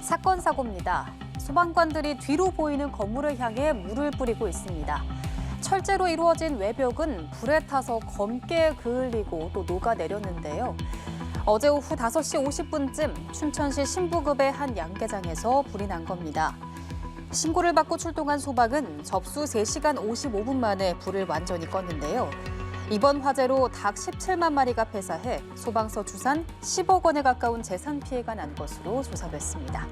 사건 사고입니다. 소방관들이 뒤로 보이는 건물을 향해 물을 뿌리고 있습니다. 철제로 이루어진 외벽은 불에 타서 검게 그을리고 또 녹아내렸는데요. 어제 오후 5시 50분쯤 춘천시 신부급의 한 양계장에서 불이 난 겁니다. 신고를 받고 출동한 소방은 접수 3시간 55분 만에 불을 완전히 껐는데요. 이번 화재로 닭 17만 마리가 폐사해 소방서 주산 10억 원에 가까운 재산 피해가 난 것으로 조사됐습니다.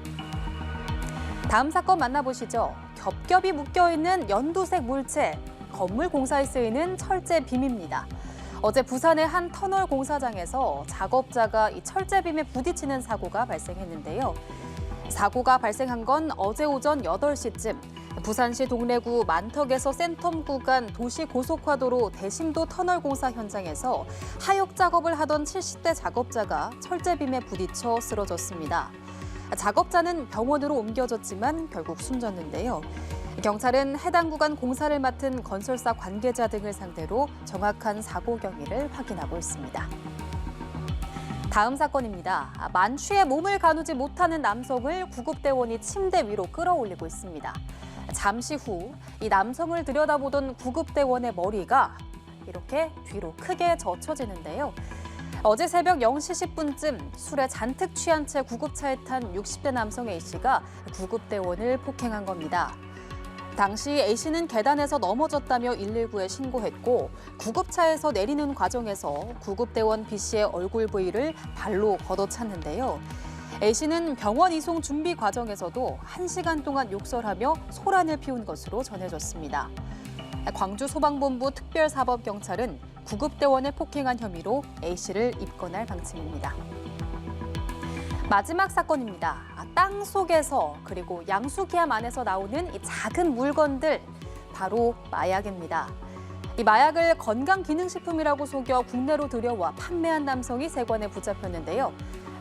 다음 사건 만나보시죠. 겹겹이 묶여있는 연두색 물체, 건물 공사에 쓰이는 철제 빔입니다. 어제 부산의 한 터널 공사장에서 작업자가 이 철제 빔에 부딪히는 사고가 발생했는데요. 사고가 발생한 건 어제 오전 8시쯤 부산시 동래구 만턱에서 센텀 구간 도시고속화도로 대심도 터널 공사 현장에서 하역 작업을 하던 70대 작업자가 철제빔에 부딪혀 쓰러졌습니다. 작업자는 병원으로 옮겨졌지만 결국 숨졌는데요. 경찰은 해당 구간 공사를 맡은 건설사 관계자 등을 상대로 정확한 사고 경위를 확인하고 있습니다. 다음 사건입니다. 만취해 몸을 가누지 못하는 남성을 구급대원이 침대 위로 끌어올리고 있습니다. 잠시 후 이 남성을 들여다보던 구급대원의 머리가 이렇게 뒤로 크게 젖혀지는데요. 어제 새벽 0시 10분쯤 술에 잔뜩 취한 채 구급차에 탄 60대 남성 A씨가 구급대원을 폭행한 겁니다. 당시 A씨는 계단에서 넘어졌다며 119에 신고했고 구급차에서 내리는 과정에서 구급대원 B씨의 얼굴 부위를 발로 걷어찼는데요. A씨는 병원 이송 준비 과정에서도 1시간 동안 욕설하며 소란을 피운 것으로 전해졌습니다. 광주소방본부 특별사법경찰은 구급대원을 폭행한 혐의로 A씨를 입건할 방침입니다. 마지막 사건입니다. 땅 속에서 그리고 양수기암 안에서 나오는 이 작은 물건들, 바로 마약입니다. 이 마약을 건강기능식품이라고 속여 국내로 들여와 판매한 남성이 세관에 붙잡혔는데요.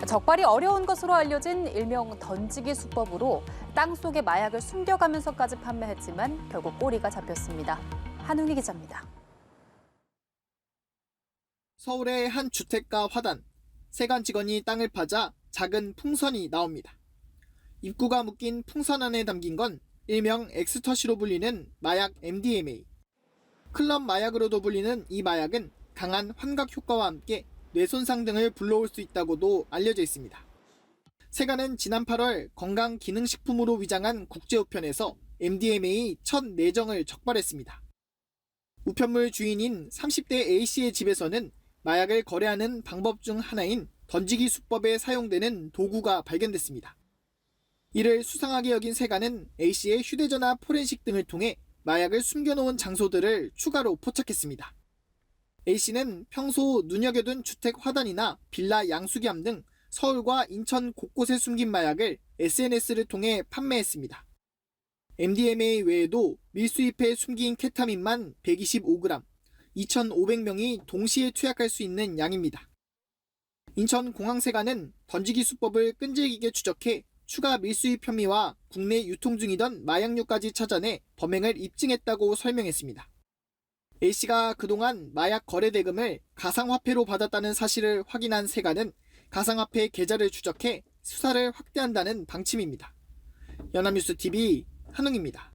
적발이 어려운 것으로 알려진 일명 던지기 수법으로 땅 속에 마약을 숨겨가면서까지 판매했지만 결국 꼬리가 잡혔습니다. 한웅희 기자입니다. 서울의 한 주택가 화단, 세관 직원이 땅을 파자 작은 풍선이 나옵니다. 입구가 묶인 풍선 안에 담긴 건 일명 엑스터시로 불리는 마약 MDMA. 클럽 마약으로도 불리는 이 마약은 강한 환각 효과와 함께 뇌손상 등을 불러올 수 있다고도 알려져 있습니다. 세관은 지난 8월 건강기능식품으로 위장한 국제우편에서 MDMA 첫 내정을 적발했습니다. 우편물 주인인 30대 A씨의 집에서는 마약을 거래하는 방법 중 하나인 던지기 수법에 사용되는 도구가 발견됐습니다. 이를 수상하게 여긴 세관은 A씨의 휴대전화 포렌식 등을 통해 마약을 숨겨놓은 장소들을 추가로 포착했습니다. A씨는 평소 눈여겨둔 주택 화단이나 빌라 양수기암 등 서울과 인천 곳곳에 숨긴 마약을 SNS를 통해 판매했습니다. MDMA 외에도 밀수입해 숨긴 케타민만 125g, 2,500명이 동시에 투약할 수 있는 양입니다. 인천공항세관은 던지기 수법을 끈질기게 추적해 추가 밀수입 혐의와 국내 유통 중이던 마약류까지 찾아내 범행을 입증했다고 설명했습니다. A씨가 그동안 마약 거래 대금을 가상화폐로 받았다는 사실을 확인한 세관은 가상화폐 계좌를 추적해 수사를 확대한다는 방침입니다. 연합뉴스TV 한웅입니다.